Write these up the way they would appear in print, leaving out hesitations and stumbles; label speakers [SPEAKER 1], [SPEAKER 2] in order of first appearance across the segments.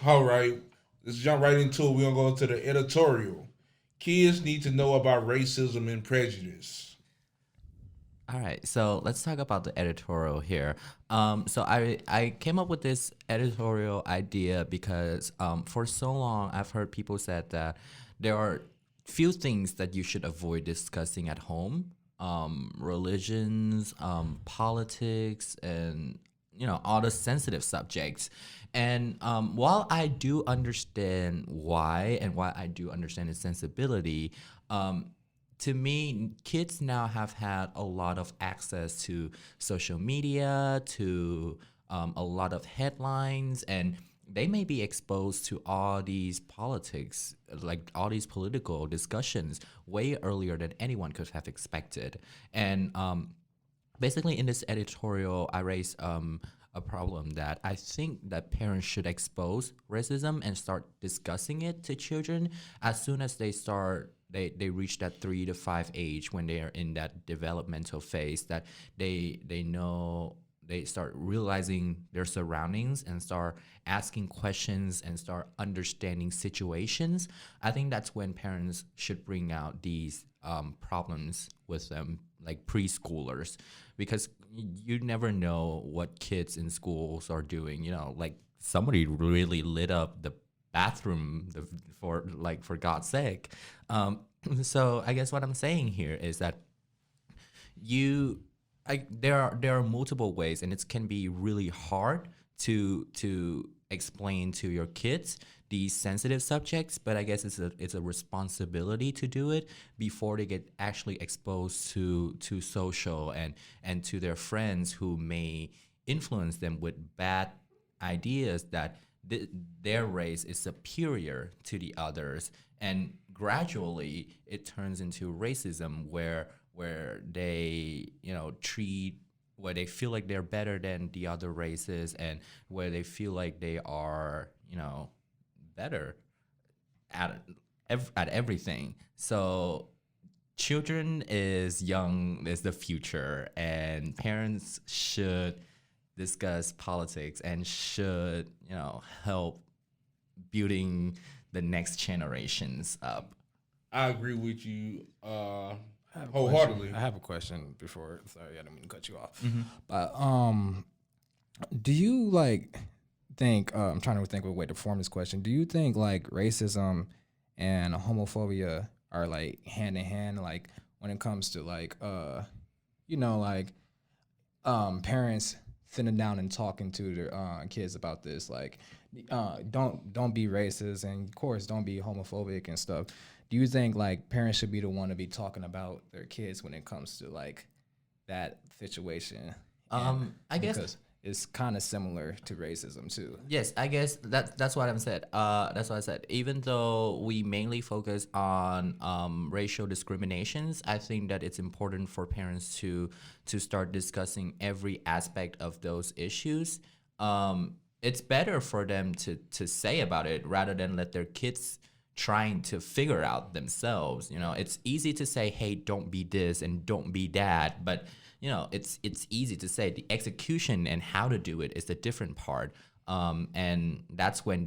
[SPEAKER 1] All right, let's jump right into it. We're gonna go to the editorial. Kids need to know about racism and prejudice.
[SPEAKER 2] All right, so let's talk about the editorial here. So I came up with this editorial idea because for so long I've heard people said that there are few things that you should avoid discussing at home: religions, politics, and all the sensitive subjects. And while I do understand why, and why I do understand its sensibility, um, to me, kids now have had a lot of access to social media, to a lot of headlines, and they may be exposed to all these politics, like all these political discussions, way earlier than anyone could have expected. And basically, in this editorial, I raised a problem that I think that parents should expose racism and start discussing it to children as soon as they reach that 3 to 5 age, when they are in that developmental phase, that they know, they start realizing their surroundings and start asking questions and start understanding situations. I think that's when parents should bring out these problems with them, like preschoolers, because you never know what kids in schools are doing. Like somebody really lit up the bathroom, for God's sake. Um, so I guess what I'm saying here is that you there are multiple ways, and it can be really hard to explain to your kids these sensitive subjects, but I guess it's a responsibility to do it before they get actually exposed to social and to their friends who may influence them with bad ideas that their race is superior to the others. And gradually it turns into racism, where they treat, where they feel like they're better than the other races, and where they feel like they are better at at everything. So children is the future, and parents should discuss politics and should help building the next generations up.
[SPEAKER 1] I agree with you
[SPEAKER 3] I have a question.
[SPEAKER 1] wholeheartedly.
[SPEAKER 3] I have a question before. Sorry, I didn't mean to cut you off.
[SPEAKER 2] Mm-hmm.
[SPEAKER 3] But do you think? I'm trying to think of a way to form this question. Do you think like racism and homophobia are like hand in hand? Like when it comes to like parents sitting down and talking to their kids about this, like don't be racist, and of course don't be homophobic and stuff. Do you think like parents should be the one to be talking about their kids when it comes to like that situation? And
[SPEAKER 2] I guess
[SPEAKER 3] because it's kind of similar to racism too.
[SPEAKER 2] yes. I guess that's what I'm said. That's what I said. Even though we mainly focus on racial discriminations, I think that it's important for parents to start discussing every aspect of those issues. It's better for them to say about it rather than let their kids trying to figure out themselves. It's easy to say, "Hey, don't be this and don't be that," but it's easy to say. The execution and how to do it is the different part. And that's when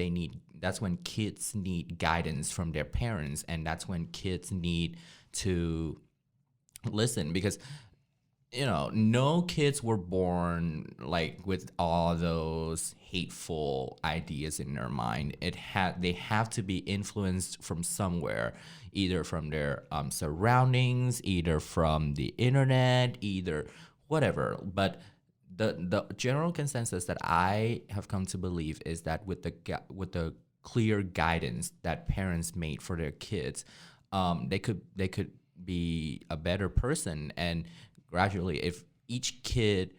[SPEAKER 2] kids need guidance from their parents, and that's when kids need to listen, because no kids were born like with all those hateful ideas in their mind. They have to be influenced from somewhere, either from their surroundings, either from the internet, either whatever. But the general consensus that I have come to believe is that with the clear guidance that parents made for their kids, they could be a better person. And gradually, if each kid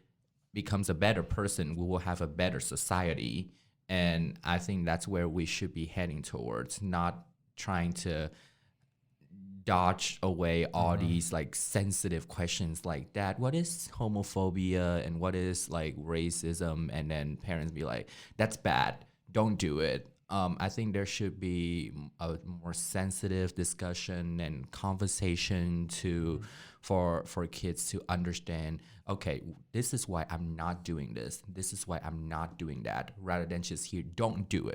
[SPEAKER 2] becomes a better person, we will have a better society. And I think that's where we should be heading towards, not trying to dodge away all these like sensitive questions like that. What is homophobia and what is like racism? And then parents be like, that's bad, don't do it. I think there should be a more sensitive discussion and conversation for kids to understand. Okay, this is why I'm not doing this. This is why I'm not doing that. Rather than just hear, don't do it.